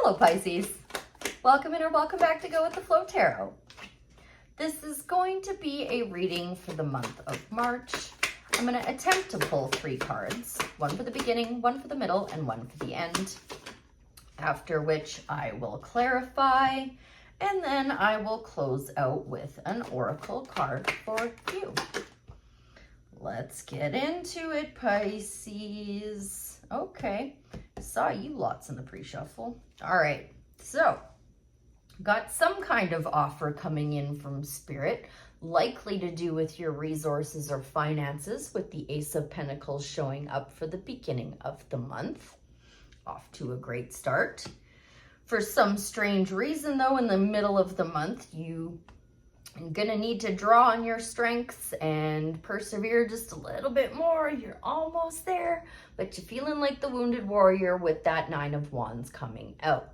Hello Pisces, welcome in or welcome back to Go With The Flow Tarot. This is going to be a reading for the month of March. I'm going to attempt to pull 3 cards, one for the beginning, one for the middle, and one for the end. After which I will clarify, and then I will close out with an oracle card for you. Let's get into it, Pisces. Okay, saw you lots in the pre-shuffle. All right, so got some kind of offer coming in from Spirit, likely to do with your resources or finances, with the Ace of Pentacles showing up for the beginning of the month. Off to a great start. For some strange reason, though, in the middle of the month, you are gonna need to draw on your strengths and persevere just a little bit more. You're almost there, but you're feeling like the wounded warrior with that 9 of Wands coming out.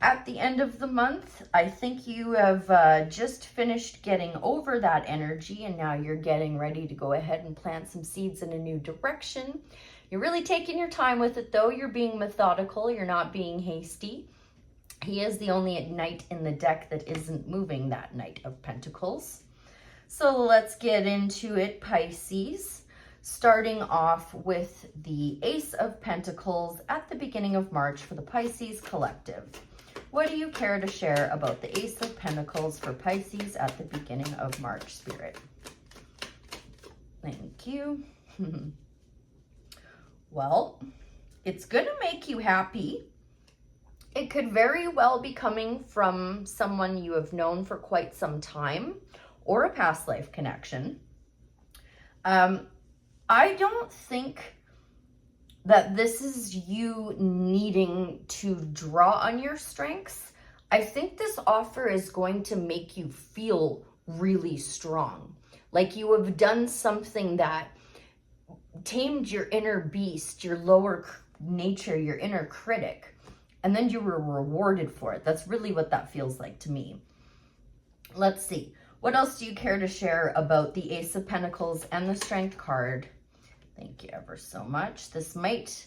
At the end of the month, I think you have just finished getting over that energy, and now you're getting ready to go ahead and plant some seeds in a new direction. You're really taking your time with it, though. You're being methodical. You're not being hasty. He is the only knight in the deck that isn't moving, that Knight of Pentacles. So let's get into it, Pisces. Starting off with the Ace of Pentacles at the beginning of March for the Pisces collective. What do you care to share about the Ace of Pentacles for Pisces at the beginning of March, Spirit? Thank you. Well, it's going to make you happy. It could very well be coming from someone you have known for quite some time or a past life connection. I don't think that this is you needing to draw on your strengths. I think this offer is going to make you feel really strong. Like you have done something that tamed your inner beast, your lower nature, your inner critic, and then you were rewarded for it. That's really what that feels like to me. Let's see. What else do you care to share about the Ace of Pentacles and the Strength card? Thank you ever so much. This might,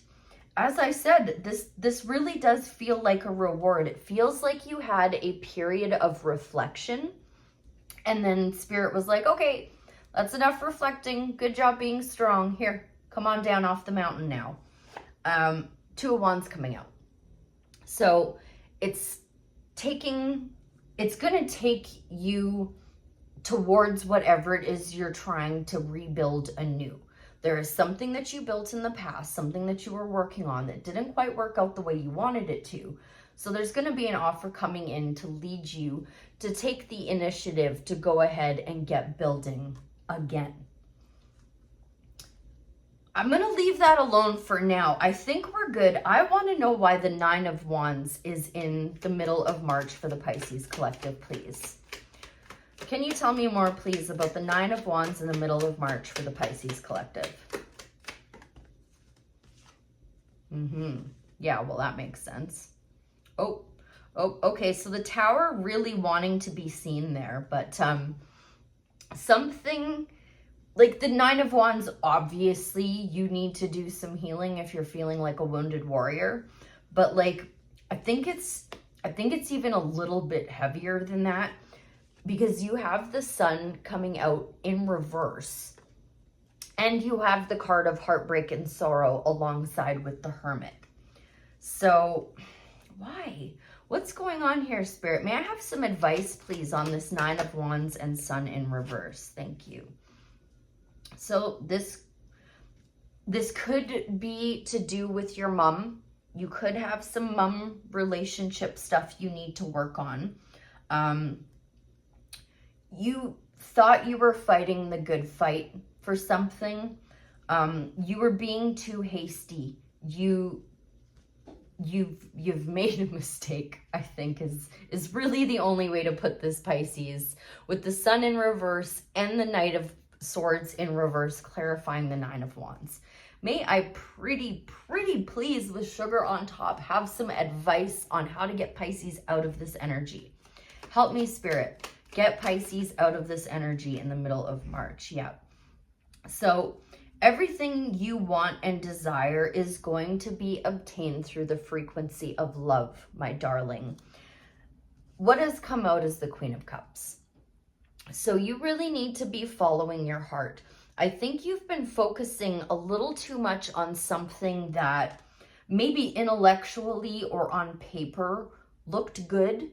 as I said, this really does feel like a reward. It feels like you had a period of reflection, and then Spirit was like, okay, that's enough reflecting. Good job being strong. Here, come on down off the mountain now. 2 of Wands coming out. So it's going to take you towards whatever it is you're trying to rebuild anew. There is something that you built in the past, something that you were working on that didn't quite work out the way you wanted it to. So there's going to be an offer coming in to lead you to take the initiative to go ahead and get building again. I'm going to leave that alone for now. I think we're good. I want to know why the 9 of Wands is in the middle of March for the Pisces collective, please. Can you tell me more, please, about the 9 of Wands in the middle of March for the Pisces collective? Yeah, well, that makes sense. Oh, okay. So the Tower really wanting to be seen there, but something like the 9 of Wands, obviously you need to do some healing if you're feeling like a wounded warrior, but like I think it's even a little bit heavier than that, because you have the Sun coming out in reverse and you have the card of heartbreak and sorrow alongside with the Hermit. So why? What's going on here, Spirit? May I have some advice, please, on this 9 of Wands and Sun in reverse? Thank you. So this could be to do with your mom. You could have some mom relationship stuff you need to work on. You thought you were fighting the good fight for something. You were being too hasty. You've made a mistake, I think is really the only way to put this, Pisces, with the Sun in reverse and the Knight of Swords in reverse, clarifying the 9 of Wands. May I pretty please, with sugar on top, have some advice on how to get Pisces out of this energy. Help me, Spirit. Get Pisces out of this energy in the middle of March. Yeah. So Everything you want and desire is going to be obtained through the frequency of love, my darling. What has come out is the Queen of Cups. So you really need to be following your heart. I think you've been focusing a little too much on something that maybe intellectually or on paper looked good,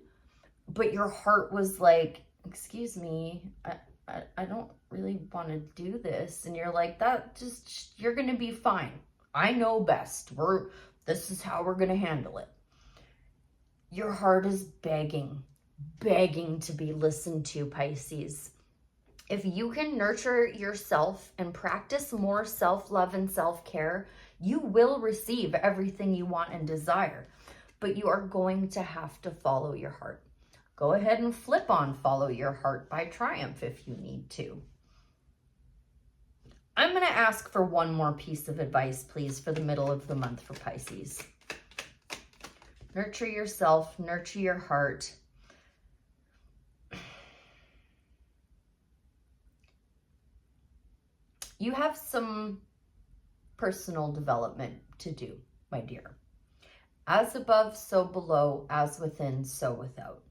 but your heart was like, excuse me, I don't really want to do this. And you're like, you're going to be fine. I know best. This is how we're going to handle it. Your heart is begging to be listened to, Pisces. If you can nurture yourself and practice more self-love and self-care, you will receive everything you want and desire, but you are going to have to follow your heart. Go ahead and flip on Follow Your Heart by Triumph if you need to. I'm going to ask for one more piece of advice, please, for the middle of the month for Pisces. Nurture yourself, nurture your heart. You have some personal development to do, my dear. As above, so below, as within, so without.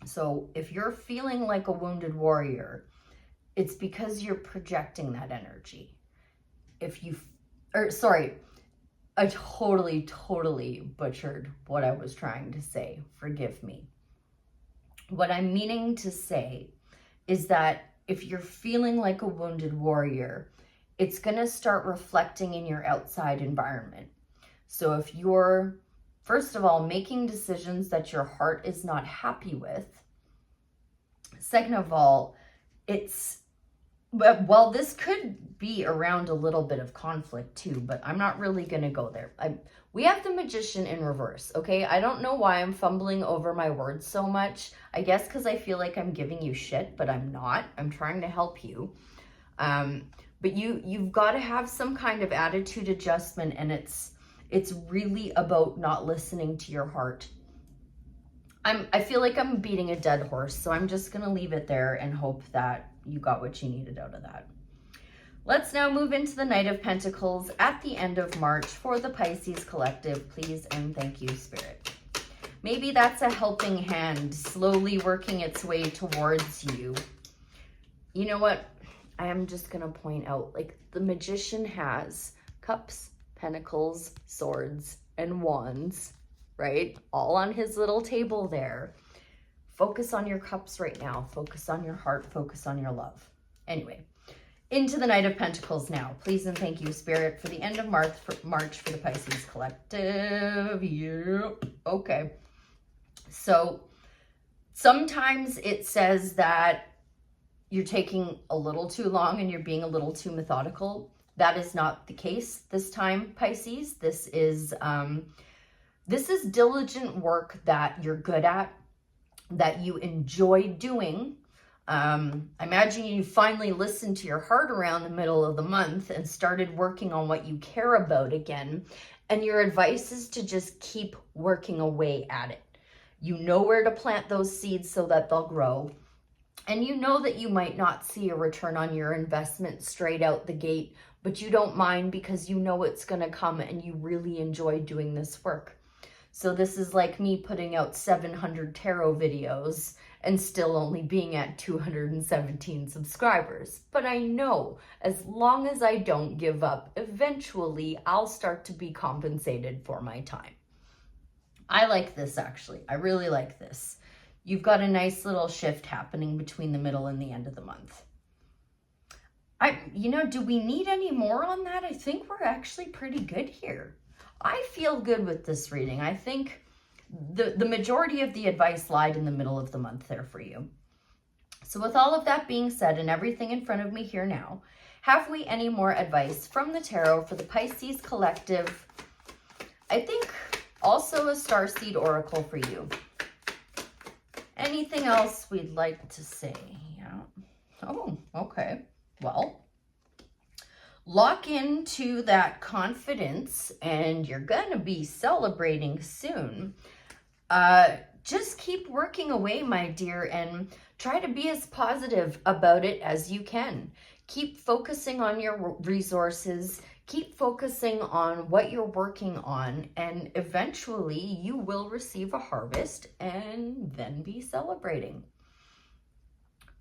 So if you're feeling like a wounded warrior, it's because you're projecting that energy. I totally butchered what I was trying to say. Forgive me. What I'm meaning to say is that if you're feeling like a wounded warrior, it's going to start reflecting in your outside environment. So if you're, first of all, making decisions that your heart is not happy with, second of all, well, this could be around a little bit of conflict too, but I'm not really going to go there. We have the Magician in reverse, okay? I don't know why I'm fumbling over my words so much. I guess because I feel like I'm giving you shit, but I'm not. I'm trying to help you. But you've got to have some kind of attitude adjustment, and it's really about not listening to your heart. I feel like I'm beating a dead horse, so I'm just going to leave it there and hope that you got what you needed out of that. Let's now move into the Knight of Pentacles at the end of March for the Pisces collective. Please and thank you, Spirit. Maybe that's a helping hand slowly working its way towards you. You know what? I am just going to point out, like, the Magician has cups, pentacles, swords, and wands, right? All on his little table there. Focus on your cups right now. Focus on your heart. Focus on your love. Anyway, into the Knight of Pentacles now. Please and thank you, Spirit, for the end of March for the Pisces collective. Yeah. Okay. So sometimes it says that you're taking a little too long and you're being a little too methodical. That is not the case this time, Pisces. This is diligent work that you're good at, that you enjoy doing. I imagine you finally listened to your heart around the middle of the month and started working on what you care about again. And your advice is to just keep working away at it. You know where to plant those seeds so that they'll grow. And you know that you might not see a return on your investment straight out the gate, but you don't mind because you know it's going to come and you really enjoy doing this work. So this is like me putting out 700 tarot videos and still only being at 217 subscribers. But I know as long as I don't give up, eventually I'll start to be compensated for my time. I like this, actually. I really like this. You've got a nice little shift happening between the middle and the end of the month. Do we need any more on that? I think we're actually pretty good here. I feel good with this reading. I think the majority of the advice lied in the middle of the month there for you. So with all of that being said and everything in front of me here now, have we any more advice from the tarot for the Pisces collective? I think also a starseed oracle for you. Anything else we'd like to say? Yeah. Oh, okay. Well, lock into that confidence and you're going to be celebrating soon. Just keep working away, my dear, and try to be as positive about it as you can. Keep focusing on your resources. Keep focusing on what you're working on, and eventually you will receive a harvest and then be celebrating.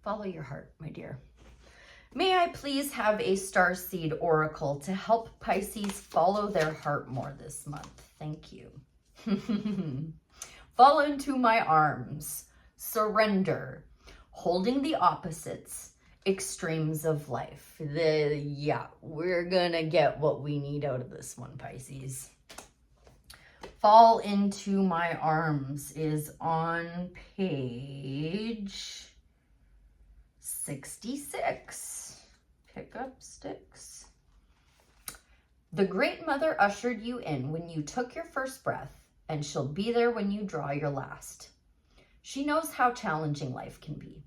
Follow your heart, my dear. May I please have a starseed oracle to help Pisces follow their heart more this month? Thank you. Fall into my arms. Surrender. Holding the opposites. Extremes of life. We're gonna get what we need out of this one, Pisces. Fall into my arms is on page 66. Pick up sticks. The Great Mother ushered you in when you took your first breath, and she'll be there when you draw your last. She knows how challenging life can be,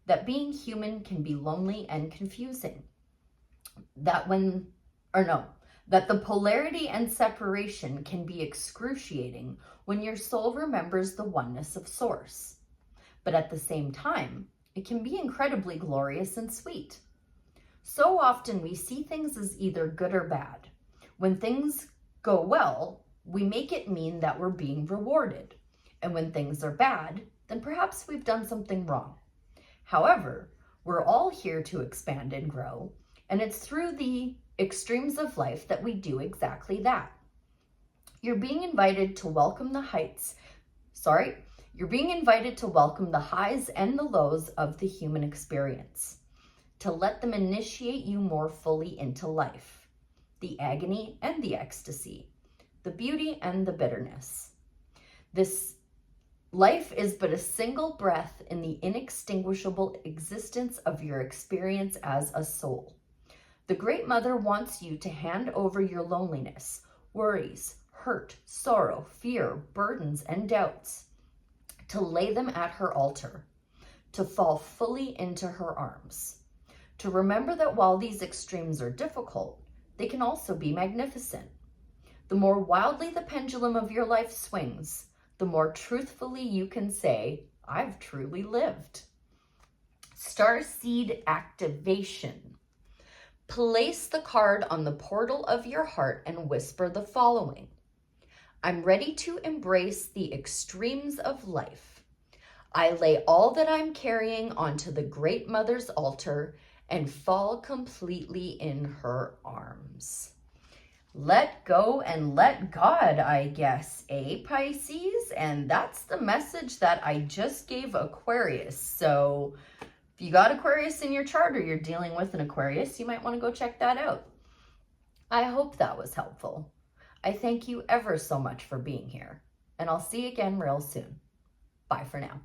that being human can be lonely and confusing, that the polarity and separation can be excruciating when your soul remembers the oneness of Source. But at the same time, it can be incredibly glorious and sweet. So often we see things as either good or bad. When things go well, we make it mean that we're being rewarded. And when things are bad, then perhaps we've done something wrong. However, we're all here to expand and grow, and it's through the extremes of life that we do exactly that. You're being invited to welcome the highs and the lows of the human experience, to let them initiate you more fully into life, the agony and the ecstasy, the beauty and the bitterness. This life is but a single breath in the inextinguishable existence of your experience as a soul. The Great Mother wants you to hand over your loneliness, worries, hurt, sorrow, fear, burdens, and doubts, to lay them at her altar, to fall fully into her arms, to remember that while these extremes are difficult, they can also be magnificent. The more wildly the pendulum of your life swings, the more truthfully you can say, I've truly lived. Starseed activation. Place the card on the portal of your heart and whisper the following. I'm ready to embrace the extremes of life. I lay all that I'm carrying onto the Great Mother's altar and fall completely in her arms. Let go and let God, I guess, Pisces? And that's the message that I just gave Aquarius. So if you got Aquarius in your chart or you're dealing with an Aquarius, you might want to go check that out. I hope that was helpful. I thank you ever so much for being here, and I'll see you again real soon. Bye for now.